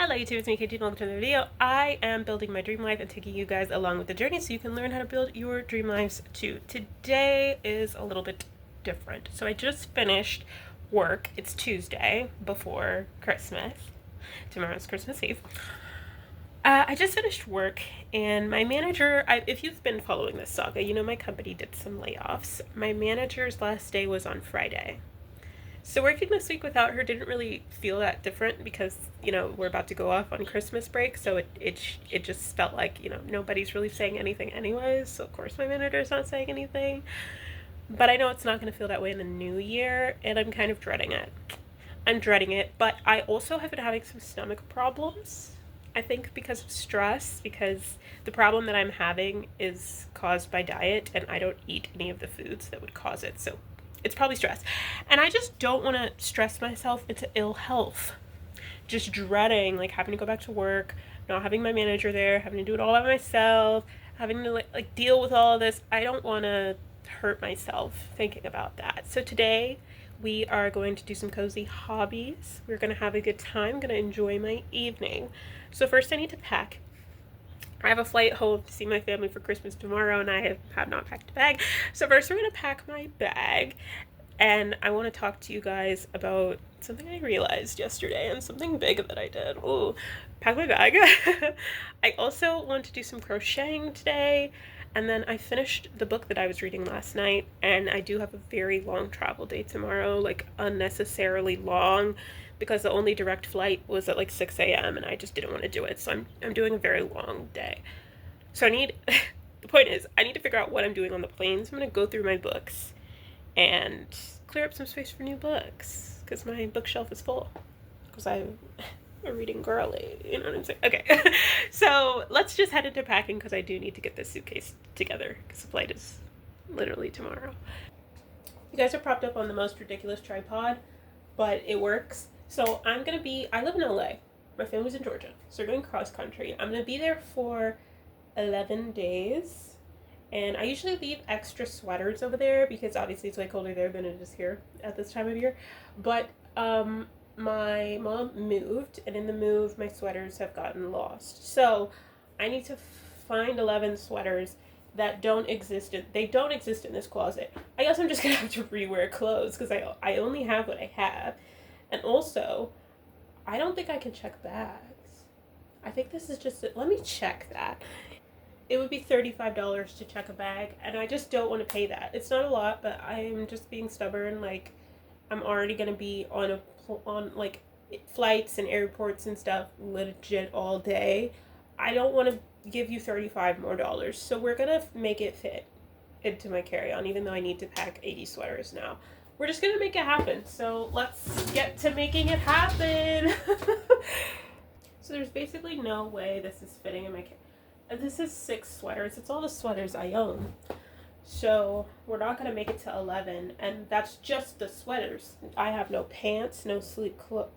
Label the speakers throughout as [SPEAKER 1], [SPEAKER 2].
[SPEAKER 1] Hello YouTube, it's me KT, welcome to the video. I am building my dream life and taking you guys along with the journey so you can learn how to build your dream lives too. Today is a little bit different. So I just finished work. It's Tuesday before Christmas. Tomorrow's Christmas Eve. I just finished work and my manager, if you've been following this saga, you know my company did some layoffs. My manager's last day was on Friday. So working this week without her didn't really feel that different because, you know, we're about to go off on Christmas break. So it just felt like, you know, nobody's really saying anything anyways. So of course my manager's not saying anything. But I know it's not going to feel that way in the new year. And I'm kind of dreading it. I'm dreading it. But I also have been having some stomach problems. I think because of stress, because the problem that I'm having is caused by diet and I don't eat any of the foods that would cause it. So it's probably stress. And I just don't want to stress myself into ill health. Just dreading, like, having to go back to work, not having my manager there, having to do it all by myself, having to, like deal with all of this. I don't want to hurt myself thinking about that. So today, we are going to do some cozy hobbies. We're going to have a good time. I'm going to enjoy my evening. So first I need to pack. I have a flight home to see my family for Christmas tomorrow, and I have not packed a bag. So first we're going to pack my bag, and I want to talk to you guys about something I realized yesterday and something big that I did. Ooh, pack my bag. I also want to do some crocheting today, and then I finished the book that I was reading last night, and I do have a very long travel day tomorrow, like unnecessarily long, because the only direct flight was at like 6 a.m. and I just didn't want to do it. So I'm doing a very long day. So I need, the point is, I need to figure out what I'm doing on the planes. I'm going to go through my books and clear up some space for new books because my bookshelf is full. Because I'm a reading girly, you know what I'm saying? Okay, so let's just head into packing because I do need to get this suitcase together because the flight is literally tomorrow. You guys are propped up on the most ridiculous tripod, but it works. So I live in LA. My family's in Georgia. So we're going cross country. I'm going to be there for 11 days. And I usually leave extra sweaters over there because obviously it's way colder there than it is here at this time of year. But my mom moved, and in the move, my sweaters have gotten lost. So I need to find 11 sweaters that don't exist in this closet. I guess I'm just gonna have to rewear clothes because I only have what I have. And also, I don't think I can check bags. I think this is just let me check that. It would be $35 to check a bag, and I just don't want to pay that. It's not a lot, but I'm just being stubborn. Like, I'm already gonna be on like flights and airports and stuff legit all day. I don't want to give you $35 more. So we're gonna make it fit into my carry-on, even though I need to pack 80 sweaters now. We're just gonna make it happen. So let's get to making it happen. So there's basically no way this is fitting in my carry-on. This is 6 sweaters. It's all the sweaters I own. So we're not gonna make it to 11, and that's just the sweaters. I have no pants, no sleep clothes.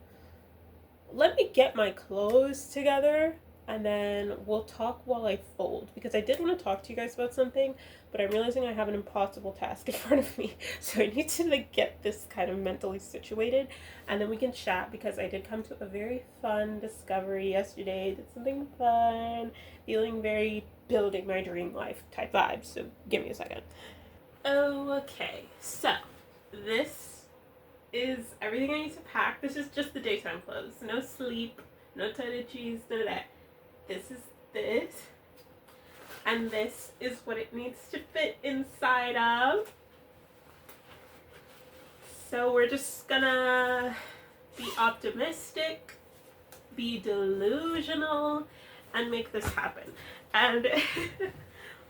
[SPEAKER 1] Let me get my clothes together, and then we'll talk while I fold, because I did want to talk to you guys about something, but I'm realizing I have an impossible task in front of me, so I need to like get this kind of mentally situated, and then we can chat, because I did come to a very fun discovery yesterday. Did something fun, feeling very building my dream life type vibes, so give me a second. Okay, so this is everything I need to pack. This is just the daytime clothes. No sleep, no toiletries, none of that. This is this. And this is what it needs to fit inside of. So we're just gonna be optimistic, be delusional, and make this happen. And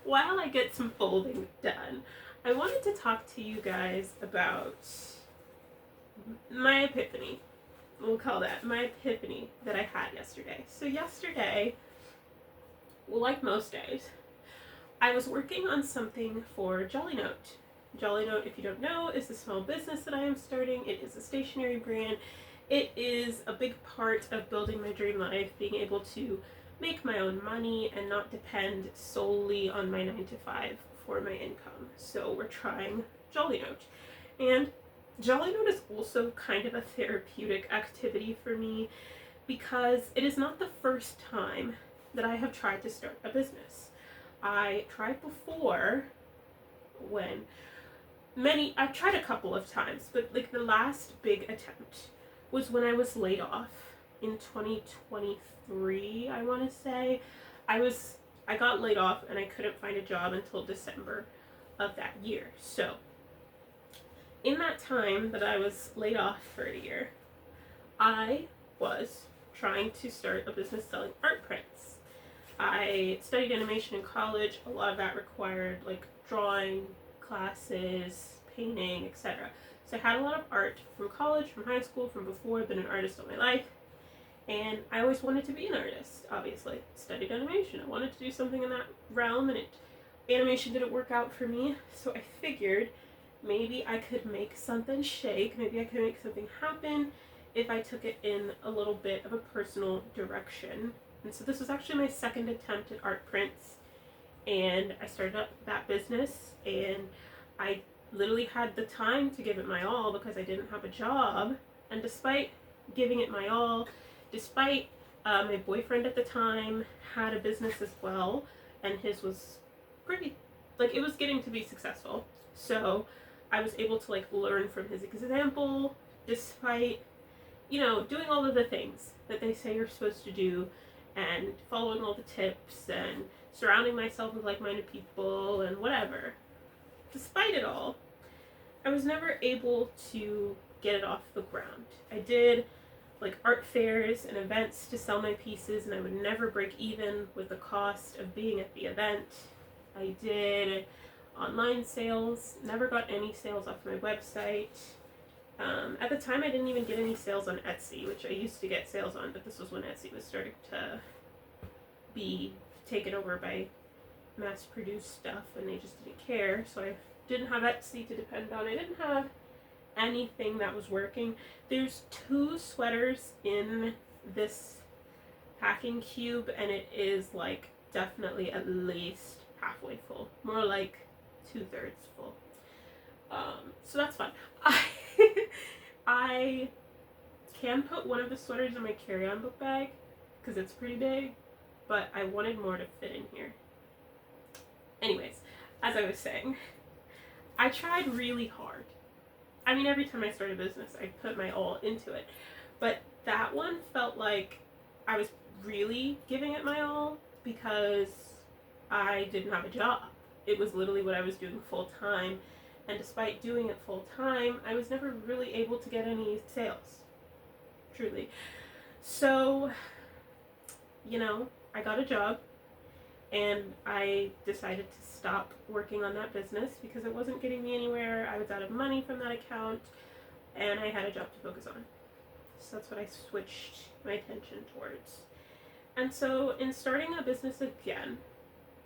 [SPEAKER 1] while I get some folding done, I wanted to talk to you guys about my epiphany. We'll call that my epiphany that I had yesterday. So yesterday, well, like most days, I was working on something for Jolly Note. Jolly Note, if you don't know, is a small business that I am starting. It is a stationery brand. It is a big part of building my dream life, being able to make my own money and not depend solely on my 9-to-5 for my income. So we're trying Jolly Note. And Jolly Note is also kind of a therapeutic activity for me because it is not the first time that I have tried to start a business. I tried before when I've tried a couple of times, but like the last big attempt was when I was laid off in 2023, I want to say. I got laid off and I couldn't find a job until December of that year. So, in that time that I was laid off for a year, I was trying to start a business selling art prints. I studied animation in college. A lot of that required like drawing classes, painting, etc. So I had a lot of art from college, from high school, from before. I've been an artist all my life. And I always wanted to be an artist, obviously. Studied animation. I wanted to do something in that realm, and animation didn't work out for me. So I figured maybe I could make something shake. Maybe I could make something happen if I took it in a little bit of a personal direction. And so this was actually my second attempt at art prints. And I started up that business, and I literally had the time to give it my all because I didn't have a job. And despite giving it my all, despite my boyfriend at the time had a business as well, and his was pretty, like, it was getting to be successful. So I was able to like learn from his example, despite, you know, doing all of the things that they say you're supposed to do, and following all the tips, and surrounding myself with like-minded people, and whatever. Despite it all, I was never able to get it off the ground. I did like art fairs and events to sell my pieces, and I would never break even with the cost of being at the event. I did online sales, never got any sales off my website. At the time, I didn't even get any sales on Etsy, which I used to get sales on, but this was when Etsy was starting to be taken over by mass-produced stuff, and they just didn't care. So I didn't have Etsy to depend on. I didn't have anything that was working. There's 2 sweaters in this packing cube, and it is like definitely at least halfway full, more like 2/3 full. So that's fun. I can put one of the sweaters in my carry-on book bag because it's pretty big, but I wanted more to fit in here. Anyways, as I was saying, I tried really hard. I mean, every time I start a business, I put my all into it. But that one felt like I was really giving it my all because I didn't have a job. It was literally what I was doing full time. And despite doing it full time, I was never really able to get any sales. Truly. So, you know, I got a job, and I decided to stop working on that business because it wasn't getting me anywhere. I was out of money from that account, and I had a job to focus on. So that's what I switched my attention towards. And so in starting a business again,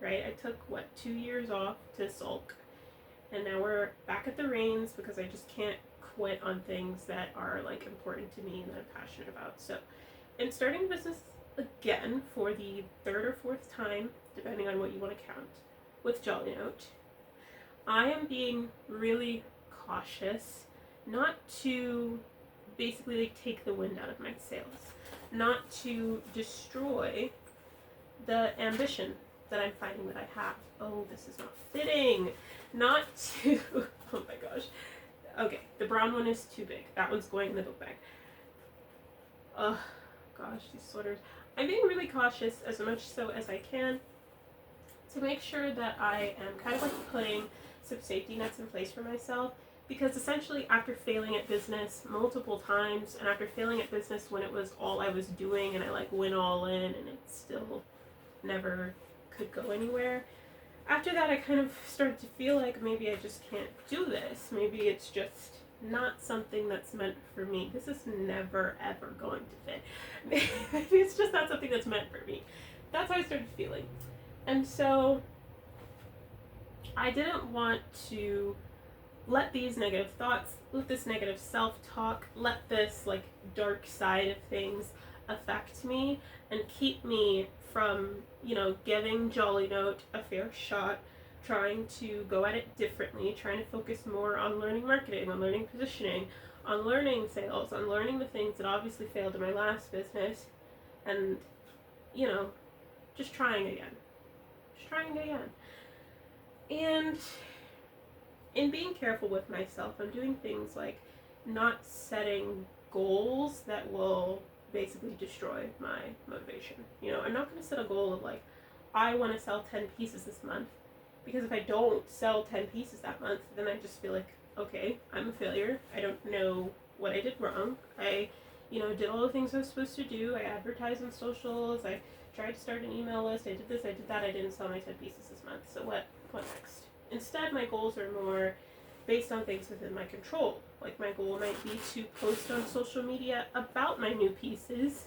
[SPEAKER 1] right, I took, 2 years off to sulk, and now we're back at the reins because I just can't quit on things that are like important to me and that I'm passionate about. So in starting a business again for the 3rd or 4th time, depending on what you want to count, with Jolly Note, I am being really cautious not to basically like take the wind out of my sails, not to destroy the ambition that I'm finding that I have. Oh, this is not fitting. Not to, oh my gosh. Okay, the brown one is too big. That one's going in the book bag. Oh gosh, these sweaters. I'm being really cautious, as much so as I can, to make sure that I am kind of like putting some safety nets in place for myself, because essentially after failing at business multiple times, and after failing at business when it was all I was doing and I like went all in and it still never could go anywhere, after that I kind of started to feel like maybe I just can't do this. Maybe it's just not something that's meant for me. This is never ever going to fit. Maybe it's just not something that's meant for me. That's how I started feeling. And so I didn't want to let these negative thoughts, let this negative self-talk, let this like dark side of things affect me and keep me from, you know, giving Jolly Note a fair shot, trying to go at it differently, trying to focus more on learning marketing, on learning positioning, on learning sales, on learning the things that obviously failed in my last business, and, you know, just trying again. Just trying again. And in being careful with myself, I'm doing things like not setting goals that will basically destroy my motivation. You know, I'm not going to set a goal of like, I want to sell 10 pieces this month, because if I don't sell 10 pieces that month, then I just feel like, okay, I'm a failure. I don't know what I did wrong. I, did all the things I was supposed to do. I advertised on socials. I tried to start an email list. I did this, I did that. I didn't sell my 10 pieces this month. So what next? Instead, my goals are more based on things within my control. Like, my goal might be to post on social media about my new pieces,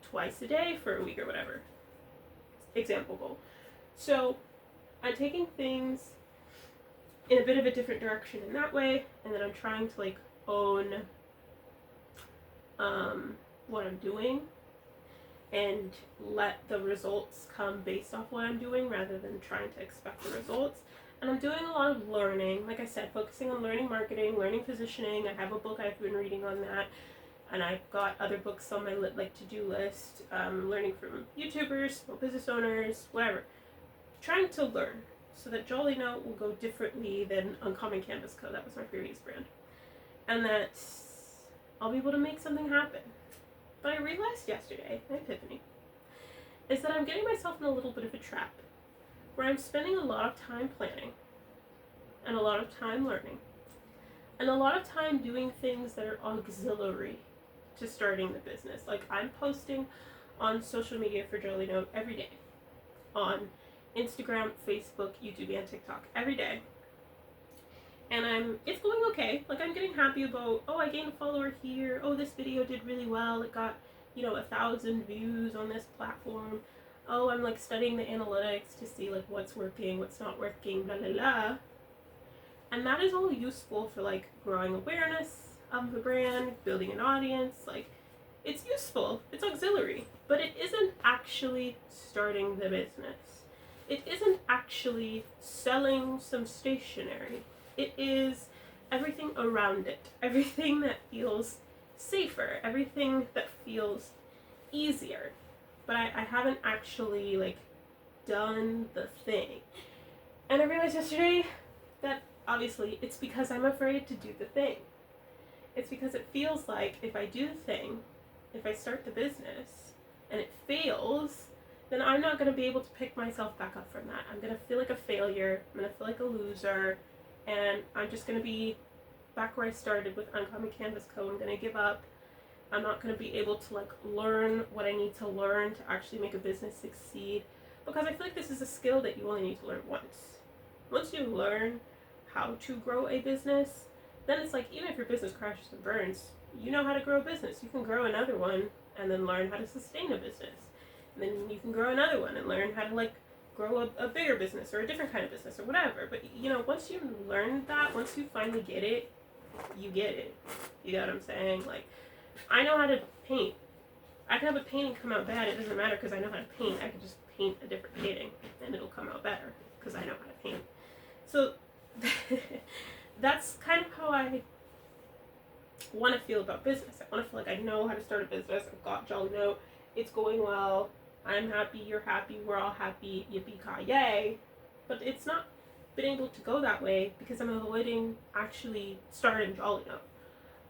[SPEAKER 1] twice a day for a week or whatever. Example goal. So I'm taking things in a bit of a different direction in that way, and then I'm trying to like own what I'm doing and let the results come based off what I'm doing rather than trying to expect the results. And I'm doing a lot of learning, like I said, focusing on learning marketing, learning positioning. I have a book I've been reading on that, and I've got other books on my to-do list, learning from YouTubers, small business owners, whatever. Trying to learn so that Jolly Note will go differently than Uncommon Canvas Co. That was my previous brand. And that I'll be able to make something happen. But I realized yesterday, my epiphany, is that I'm getting myself in a little bit of a trap where I'm spending a lot of time planning and a lot of time learning and a lot of time doing things that are auxiliary to starting the business. Like, I'm posting on social media for Jolly Note every day on Instagram, Facebook, YouTube, and TikTok every day. And it's going okay. Like, I'm getting happy about, oh, I gained a follower here. Oh, this video did really well. It got, 1,000 views on this platform. Oh, I'm like studying the analytics to see like what's working, what's not working, blah, blah, blah. And that is all useful for like growing awareness of the brand, building an audience. Like, it's useful. It's auxiliary, but it isn't actually starting the business. It isn't actually selling some stationery. It is everything around it, everything that feels safer, everything that feels easier. But I haven't actually like done the thing. And I realized yesterday that obviously it's because I'm afraid to do the thing. It's because it feels like if I do the thing, if I start the business and it fails, then I'm not going to be able to pick myself back up from that. I'm going to feel like a failure. I'm going to feel like a loser. And I'm just going to be back where I started with Uncommon Canvas Co. I'm going to give up. I'm not going to be able to like learn what I need to learn to actually make a business succeed. Because I feel like this is a skill that you only need to learn once. Once you learn how to grow a business, then it's like, even if your business crashes and burns, you know how to grow a business. You can grow another one and then learn how to sustain a business. And then you can grow another one and learn how to like grow a bigger business or a different kind of business or whatever. But once you learn that, once you finally get it, you get it. You know what I'm saying? Like, I know how to paint. I can have a painting come out bad. It doesn't matter because I know how to paint. I can just paint a different painting and it'll come out better because I know how to paint. So that's kind of how I want to feel about business. I want to feel like I know how to start a business. I've got Jolly Note. It's going well. I'm happy. You're happy. We're all happy. Yippee-ki-yay. But it's not been able to go that way because I'm avoiding actually starting Jolly Note.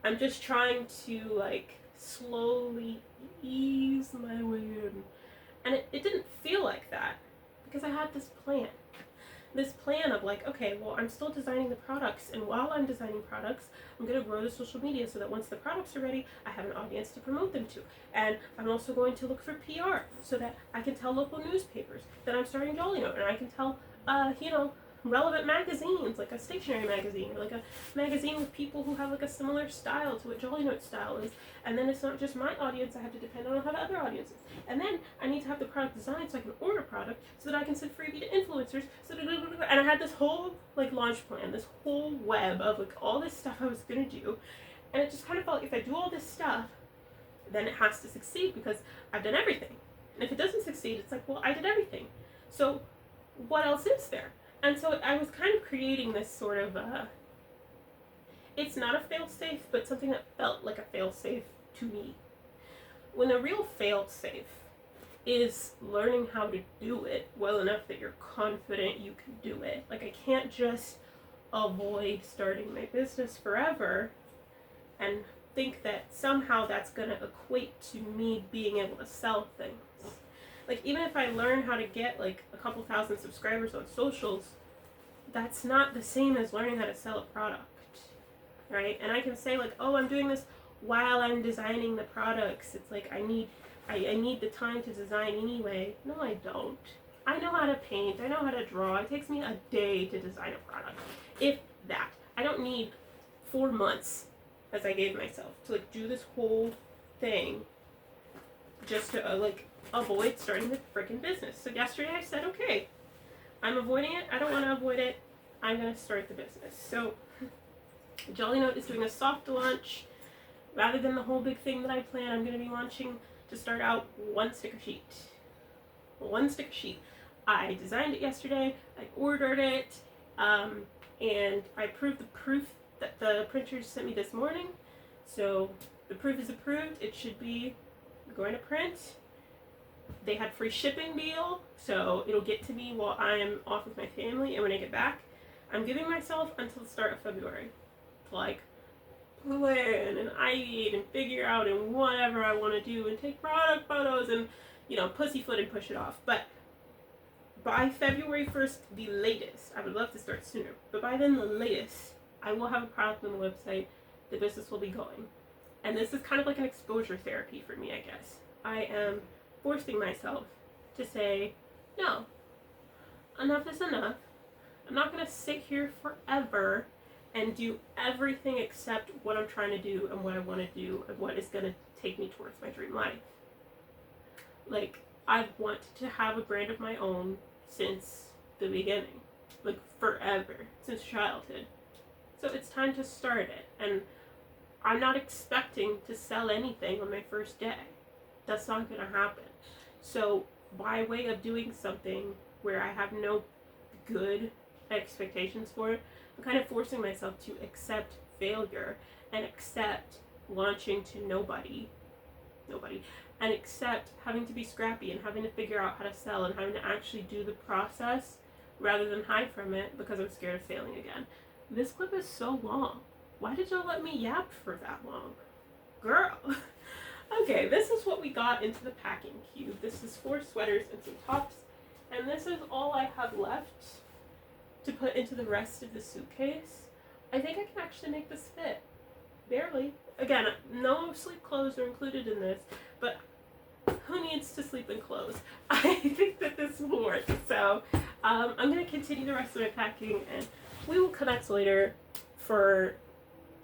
[SPEAKER 1] I'm just trying to like slowly ease my way in. And it didn't feel like that because I had this plan. This plan of like, okay, well, I'm still designing the products, and while I'm designing products, I'm going to grow the social media so that once the products are ready, I have an audience to promote them to. And I'm also going to look for PR so that I can tell local newspapers that I'm starting Jolly Note, and I can tell, relevant magazines, like a stationery magazine, or like a magazine with people who have like a similar style to what Jolly Note style is. And then it's not just my audience, I have to depend on how the other audiences. And then I need to have the product designed so I can order product so that I can send freebie to influencers. And I had this whole like launch plan, this whole web of like all this stuff I was gonna do. And it just kind of felt like if I do all this stuff, then it has to succeed because I've done everything. And if it doesn't succeed, it's like, well, I did everything. So what else is there? And so I was kind of creating this sort of, it's not a fail-safe, but something that felt like a fail-safe to me. when the real fail-safe is learning how to do it well enough that you're confident you can do it. Like, I can't just avoid starting my business forever and think that somehow that's going to equate to me being able to sell things. Like, even if I learn how to get like a couple thousand subscribers on socials, that's not the same as learning how to sell a product, right? And I can say like, oh, I'm doing this while I'm designing the products. It's like I need the time to design anyway. No, I don't. I know how to paint. I know how to draw. It takes me a day to design a product, if that. I don't need 4 months, as I gave myself, to like do this whole thing just to like avoid starting the freaking business. So yesterday I said, okay, I'm avoiding it. I don't want to avoid it. I'm going to start the business. So Jolly Note is doing a soft launch. Rather than the whole big thing that I plan, I'm going to be launching, to start out, one sticker sheet. One sticker sheet. I designed it yesterday. I ordered it. And I approved the proof that the printers sent me this morning. So the proof is approved. It should be going to print. They had free shipping deal, so it'll get to me while I'm off with my family, and when I get back, I'm giving myself until the start of February to like plan and ideate and figure out and whatever I want to do and take product photos and, you know, pussyfoot and push it off. But by February 1st, the latest, I would love to start sooner, but by then the latest, I will have a product on the website. The business will be going. And this is kind of like an exposure therapy for me, I guess. I am forcing myself to say, no, enough is enough. I'm not going to sit here forever and do everything except what I'm trying to do and what I want to do and what is going to take me towards my dream life. Like, I've wanted to have a brand of my own since the beginning. Like, forever. Since childhood. So it's time to start it. And I'm not expecting to sell anything on my first day. That's not going to happen. So by way of doing something where I have no good expectations for it, I'm kind of forcing myself to accept failure and accept launching to nobody, and accept having to be scrappy and having to figure out how to sell and having to actually do the process rather than hide from it because I'm scared of failing again. This clip is so long. Why did y'all let me yap for that long? Girl. Okay, this is what we got into the packing cube. This is 4 sweaters and some tops. And this is all I have left to put into the rest of the suitcase. I think I can actually make this fit. Barely. Again, no sleep clothes are included in this, but who needs to sleep in clothes? I think that this will work. So I'm going to continue the rest of my packing, and we will connect later for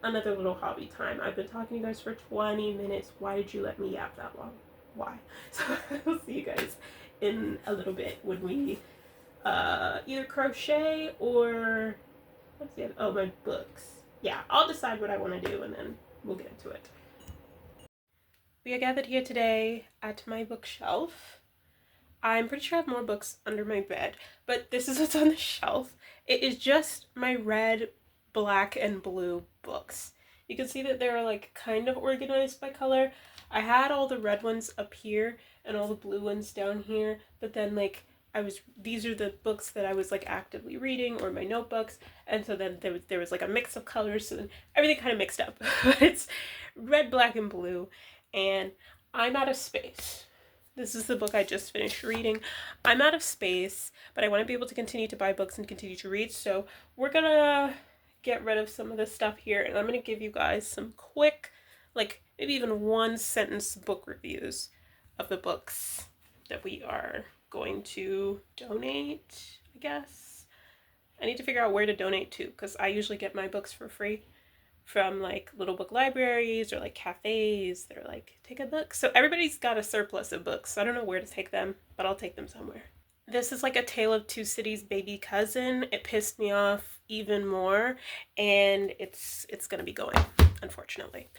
[SPEAKER 1] another little hobby time. I've been talking to you guys for 20 minutes. Why did you let me yap that long? Why? So I'll see you guys in a little bit when we either crochet or what's the other? Oh, my books. Yeah, I'll decide what I want to do and then we'll get into it. We are gathered here today at my bookshelf. I'm pretty sure I have more books under my bed, but this is what's on the shelf. It is just my red, black, and blue books. You can see that they're like kind of organized by color. I had all the red ones up here and all the blue ones down here, but then like these are the books that I was like actively reading, or my notebooks, and so then there was like a mix of colors, so then everything kind of mixed up. But it's red, black, and blue, and I'm out of space. This is the book I just finished reading. I'm out of space, but I want to be able to continue to buy books and continue to read, so we're gonna get rid of some of this stuff here, and I'm gonna give you guys some quick, like maybe even 1-sentence book reviews of the books that we are going to donate, I guess. I need to figure out where to donate to, because I usually get my books for free from like little book libraries or like cafes. They're like, take a book. So everybody's got a surplus of books. So I don't know where to take them, but I'll take them somewhere. This is like a Tale of Two Cities baby cousin. It pissed me off even more, and it's gonna be going, unfortunately.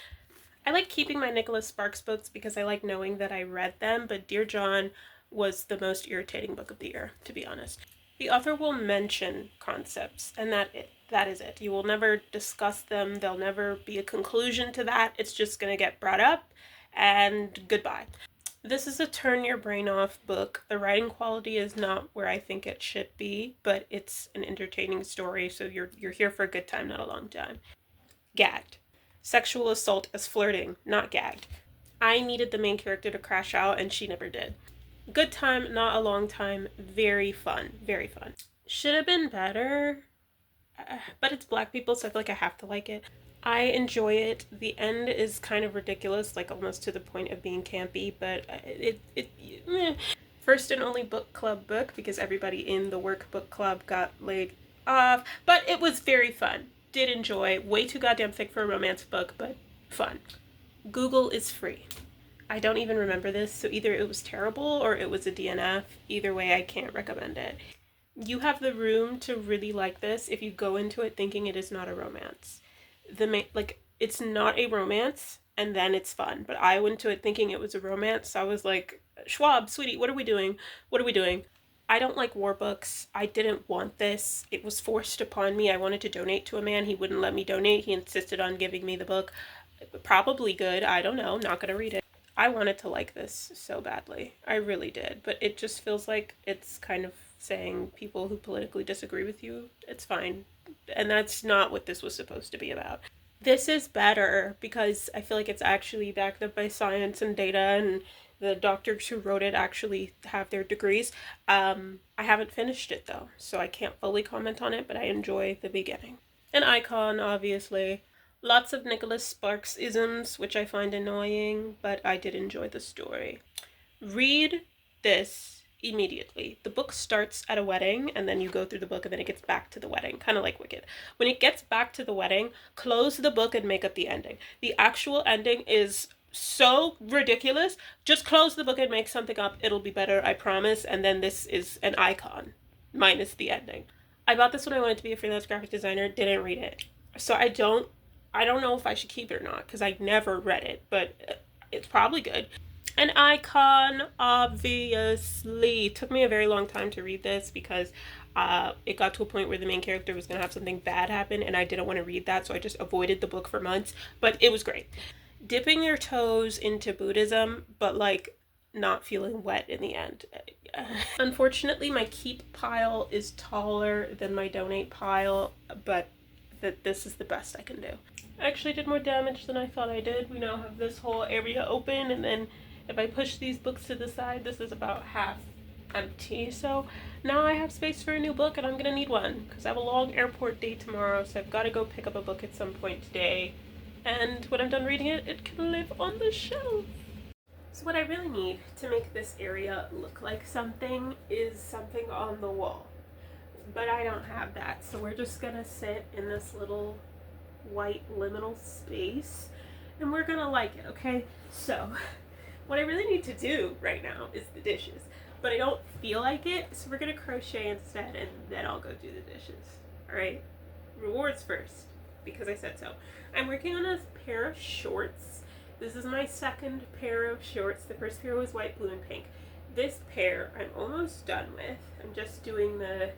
[SPEAKER 1] I like keeping my Nicholas Sparks books because I like knowing that I read them, but Dear John was the most irritating book of the year, to be honest. The author will mention concepts, and that is it. You will never discuss them. There'll never be a conclusion to that. It's just going to get brought up, and goodbye. This is a turn your brain off book. The writing quality is not where I think it should be, but it's an entertaining story, so you're here for a good time, not a long time. Gagged. Sexual assault as flirting, not gagged. I needed the main character to crash out, and she never did. Good time, not a long time. Very fun. Very fun. Should have been better, but it's black people, so I feel like I have to like it. I enjoy it. The end is kind of ridiculous, like almost to the point of being campy, but first and only book club book because everybody in the work book club got laid off, but it was very fun. Did enjoy. Way too goddamn thick for a romance book, but fun. Google is free. I don't even remember this, so either it was terrible or it was a DNF. Either way, I can't recommend it. You have the room to really like this if you go into it thinking it is not a romance. It's not a romance, and then it's fun. But I went to it thinking it was a romance. So I was like, Schwab, sweetie, what are we doing? What are we doing? I don't like war books. I didn't want this. It was forced upon me. I wanted to donate to a man. He wouldn't let me donate. He insisted on giving me the book. Probably good. I don't know. Not gonna read it. I wanted to like this so badly. I really did. But it just feels like it's kind of saying people who politically disagree with you, it's fine. And that's not what this was supposed to be about. This is better because I feel like it's actually backed up by science and data, and the doctors who wrote it actually have their degrees. I haven't finished it though, so I can't fully comment on it, but I enjoy the beginning. An icon, obviously. Lots of Nicholas Sparks isms, which I find annoying, but I did enjoy the story. Read this immediately. The book starts at a wedding, and then you go through the book, and then it gets back to the wedding, kind of like Wicked. When it gets back to the wedding, close the book and make up the ending. The actual ending is so ridiculous. Just close the book and make something up. It'll be better, I promise. And then this is an icon, minus the ending. I bought this when I wanted to be a freelance graphic designer, didn't read it. So I don't know if I should keep it or not, because I never read it, but it's probably good. An icon, obviously. It took me a very long time to read this because it got to a point where the main character was going to have something bad happen, and I didn't want to read that, so I just avoided the book for months, but it was great. Dipping your toes into Buddhism, but like not feeling wet in the end. Unfortunately, my keep pile is taller than my donate pile, but this is the best I can do. I actually did more damage than I thought I did. We now have this whole area open, and then if I push these books to the side, this is about half empty. So now I have space for a new book, and I'm gonna need one because I have a long airport day tomorrow, so I've got to go pick up a book at some point today. And when I'm done reading it, it can live on the shelf. So what I really need to make this area look like something is something on the wall. But I don't have that, so we're just gonna sit in this little white liminal space, and we're gonna like it, okay? So what I really need to do right now is the dishes, but I don't feel like it, so we're gonna crochet instead, and then I'll go do the dishes. All right, rewards first, because I said so. I'm working on a pair of shorts. This is my second pair of shorts. The first pair was white, blue, and pink. This pair I'm almost done with. I'm just doing the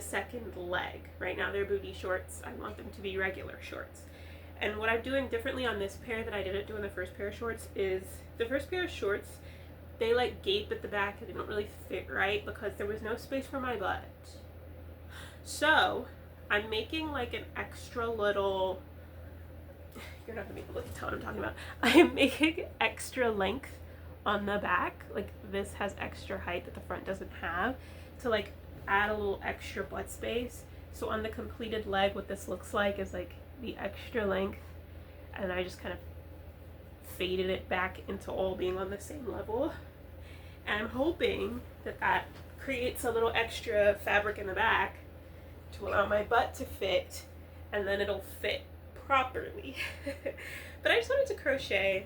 [SPEAKER 1] second leg. Right now they're booty shorts. I want them to be regular shorts. And what I'm doing differently on this pair that I didn't do in the first pair of shorts is the first pair of shorts, they like gape at the back and they don't really fit right because there was no space for my butt. So I'm making like an extra little, you're not gonna be able to tell what I'm talking about. I'm making extra length on the back. Like this has extra height that the front doesn't have to like add a little extra butt space. So on the completed leg, what this looks like is like the extra length, and I just kind of faded it back into all being on the same level. And I'm hoping that that creates a little extra fabric in the back to allow my butt to fit, and then it'll fit properly. But I just wanted to crochet,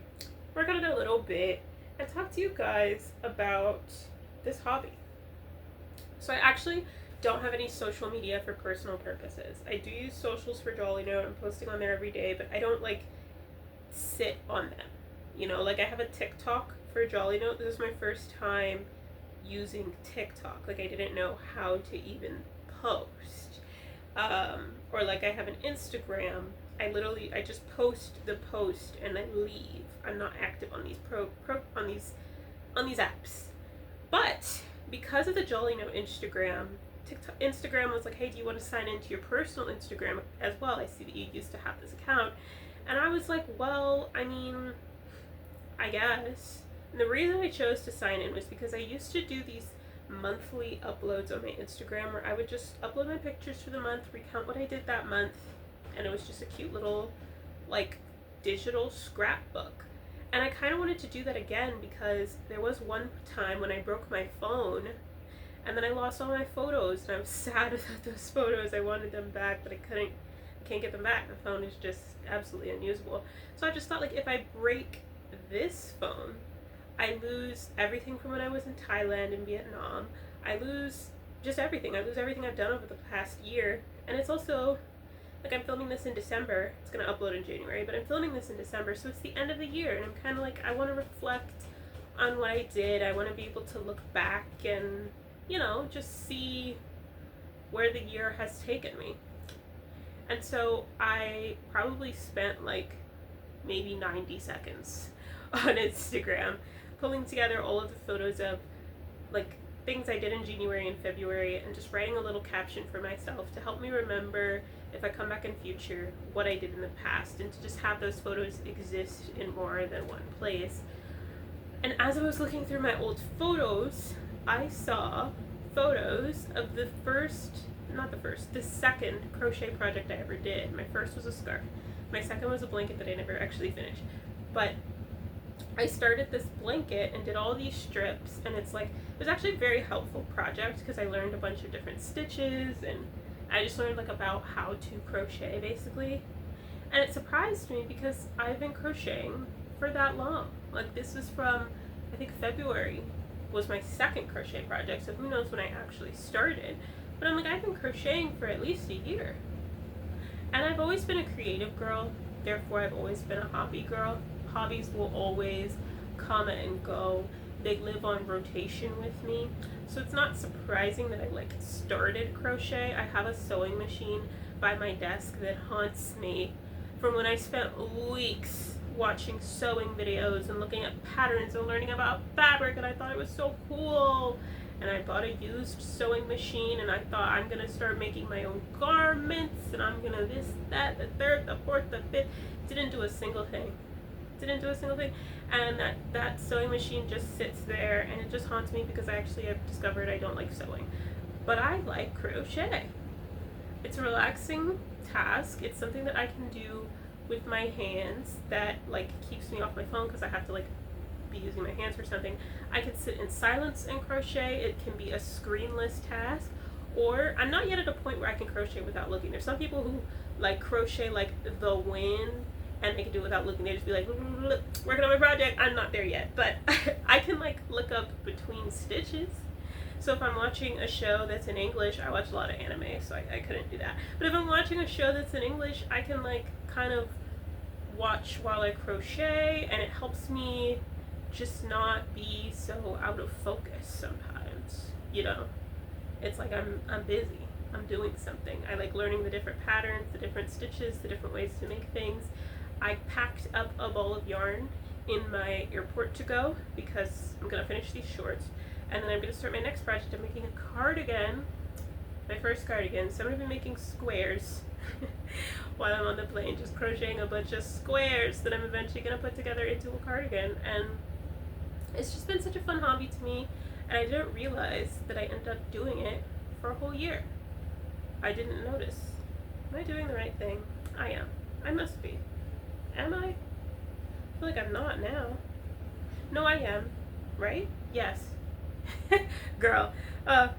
[SPEAKER 1] work on it a little bit, and talk to you guys about this hobby. So I actually don't have any social media for personal purposes. I do use socials for Jolly Note. I'm posting on there every day, but I don't like sit on them. You know, like I have a TikTok for Jolly Note. This is my first time using TikTok. Like I didn't know how to even post. Or like I have an Instagram, I just post the post and I leave. I'm not active on these on these apps. But because of the Jolly Note Instagram, Instagram was like, hey, do you want to sign into your personal Instagram as well? I see that you used to have this account. And I was like, well, I mean, I guess. And the reason I chose to sign in was because I used to do these monthly uploads on my Instagram where I would just upload my pictures for the month, recount what I did that month, and it was just a cute little, like, digital scrapbook. And I kind of wanted to do that again because there was one time when I broke my phone and then I lost all my photos and I was sad about those photos. I wanted them back, but I can't get them back. The phone is just absolutely unusable. So I just thought, like, if I break this phone, I lose everything from when I was in Thailand and Vietnam. I lose just everything. I lose everything I've done over the past year. And it's also, like, I'm filming this in December. It's going to upload in January, but I'm filming this in December, so it's the end of the year. And I'm kind of like, I want to reflect on what I did. I want to be able to look back and, you know, just see where the year has taken me. And so I probably spent, like, maybe 90 seconds on Instagram pulling together all of the photos of, like, things I did in January and February and just writing a little caption for myself to help me remember, if I come back in future, what I did in the past, and to just have those photos exist in more than one place. And as I was looking through my old photos, I saw photos of the second crochet project I ever did. My first was a scarf. My second was a blanket that I never actually finished. But I started this blanket and did all these strips, and it's like, it was actually a very helpful project because I learned a bunch of different stitches, and I just learned, like, about how to crochet basically. And it surprised me because I've been crocheting for that long. Like, this is from, I think, February was my second crochet project, so who knows when I actually started. But I'm like, I've been crocheting for at least a year. And I've always been a creative girl, therefore I've always been a hobby girl. Hobbies will always come and go. They live on rotation with me. So it's not surprising that I, like, started crochet. I have a sewing machine by my desk that haunts me from when I spent weeks watching sewing videos and looking at patterns and learning about fabric, and I thought it was so cool. And I bought a used sewing machine and I thought, I'm gonna start making my own garments and I'm gonna this, that, the third, the fourth, the fifth. Didn't do a single thing. And that sewing machine just sits there and it just haunts me because I actually have discovered I don't like sewing. But I like crochet. It's a relaxing task. It's something that I can do with my hands that, like, keeps me off my phone because I have to, like, be using my hands for something. I can sit in silence and crochet. It can be a screenless task, or I'm not yet at a point where I can crochet without looking. There's some people who, like, crochet like the wind and they can do it without looking. They just be like, working on my project. I'm not there yet, but I can, like, look up between stitches. So if I'm watching a show that's in English, I watch a lot of anime, so I couldn't do that. But if I'm watching a show that's in English, I can, like, kind of watch while I crochet, and it helps me just not be so out of focus sometimes, you know? It's like I'm busy. I'm doing something. I like learning the different patterns, the different stitches, the different ways to make things. I packed up a ball of yarn in my airport to go because I'm gonna finish these shorts, and then I'm gonna start my next project. I'm making a cardigan, my first cardigan. So I'm gonna be making squares while I'm on the plane, just crocheting a bunch of squares that I'm eventually gonna put together into a cardigan. And it's just been such a fun hobby to me, and I didn't realize that I ended up doing it for a whole year. I didn't notice. Am I doing the right thing? I am. I must be. Am I? I feel like I'm not now. No, I am. Right? Yes. Girl. I'm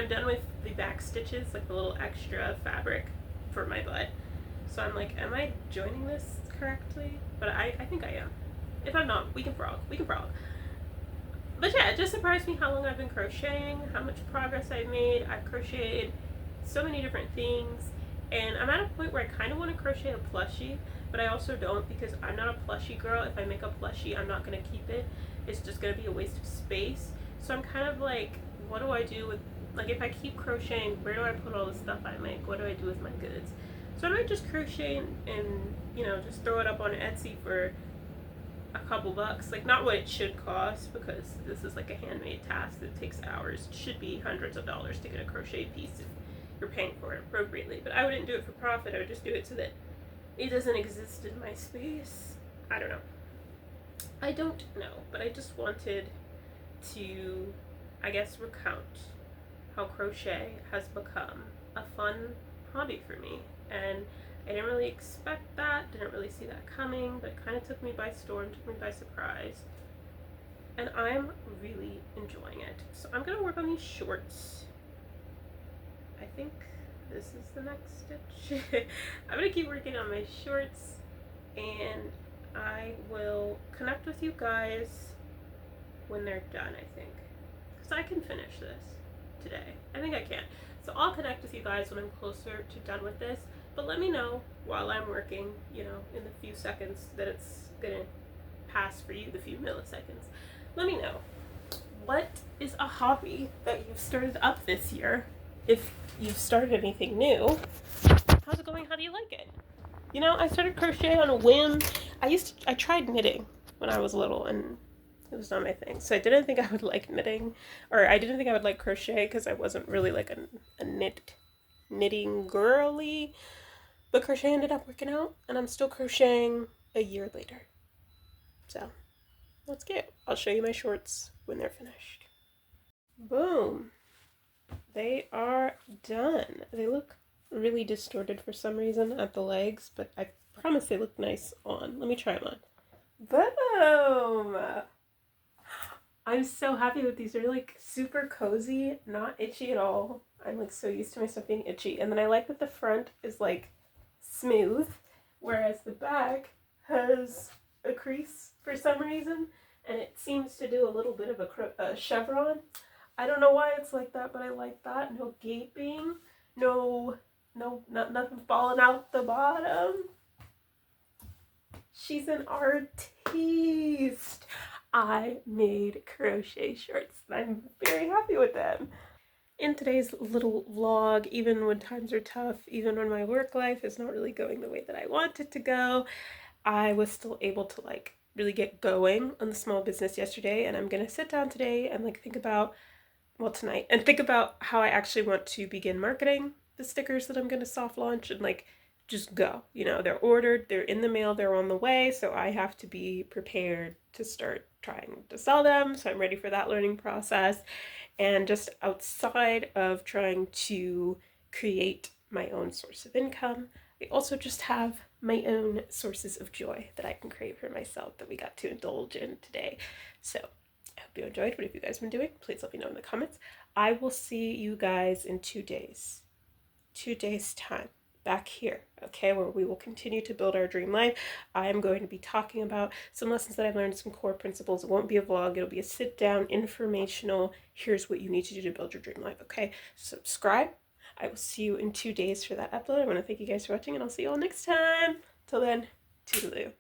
[SPEAKER 1] done with the back stitches, like the little extra fabric for my butt. So I'm like, am I joining this correctly? But I think I am. If I'm not, we can frog. But yeah, it just surprised me how long I've been crocheting, how much progress I've made. I've crocheted so many different things, and I'm at a point where I kind of want to crochet a plushie, but I also don't because I'm not a plushie girl. If I make a plushie, I'm not going to keep it. It's just going to be a waste of space. So I'm kind of like, what do I do with Like if I keep crocheting, where do I put all the stuff I make? What do I do with my goods? So I might just crochet and just throw it up on Etsy for a couple bucks. Like not what it should cost, because this is like a handmade task that takes hours. It should be hundreds of dollars to get a crochet piece if you're paying for it appropriately. But I wouldn't do it for profit. I would just do it so that it doesn't exist in my space. I don't know. I don't know, but I just wanted to, I guess, recount how crochet has become a fun hobby for me. And I didn't really expect that, didn't really see that coming, but it kind of took me by storm, took me by surprise. And I'm really enjoying it. So I'm going to work on these shorts. I think this is the next stitch. I'm going to keep working on my shorts, and I will connect with you guys when they're done, I think. Because I can finish this today. I think I can. So I'll connect with you guys when I'm closer to done with this. But let me know while I'm working, in the few seconds that it's going to pass for you, the few milliseconds. Let me know. What is a hobby that you've started up this year? If you've started anything new, how's it going? How do you like it? I started crochet on a whim. I tried knitting when I was little, and it was not my thing. So I didn't think I would like knitting, or I didn't think I would like crochet because I wasn't really like a knitting girly. But crochet ended up working out, and I'm still crocheting a year later. So that's cute. I'll show you my shorts when they're finished. Boom. They are done. They look really distorted for some reason at the legs, but I promise they look nice on. Let me try them on. Boom! I'm so happy with these. They're like super cozy, not itchy at all. I'm like so used to my stuff being itchy. And then I like that the front is like smooth, whereas the back has a crease for some reason, and it seems to do a little bit of a chevron. I don't know why it's like that, but I like that. No gaping, nothing falling out the bottom. She's an artiste. I made crochet shorts, and I'm very happy with them. In today's little vlog, even when times are tough, even when my work life is not really going the way that I want it to go, I was still able to really get going on the small business yesterday, and I'm gonna sit down today and think about, well, tonight, and think about how I actually want to begin marketing the stickers that I'm gonna soft launch, and just go. They're ordered, they're in the mail, they're on the way, so I have to be prepared to start trying to sell them. So I'm ready for that learning process. And just outside of trying to create my own source of income, I also just have my own sources of joy that I can create for myself that we got to indulge in today. So I hope you enjoyed. What have you guys been doing? Please let me know in the comments. I will see you guys in 2 days. 2 days time. Back here, okay, where we will continue to build our dream life. I am going to be talking about some lessons that I've learned, some core principles. It won't be a vlog, it'll be a sit down, informational, here's what you need to do to build your dream life, okay? Subscribe. I will see you in 2 days for that upload. I want to thank you guys for watching, and I'll see you all next time. Till then, toodaloo.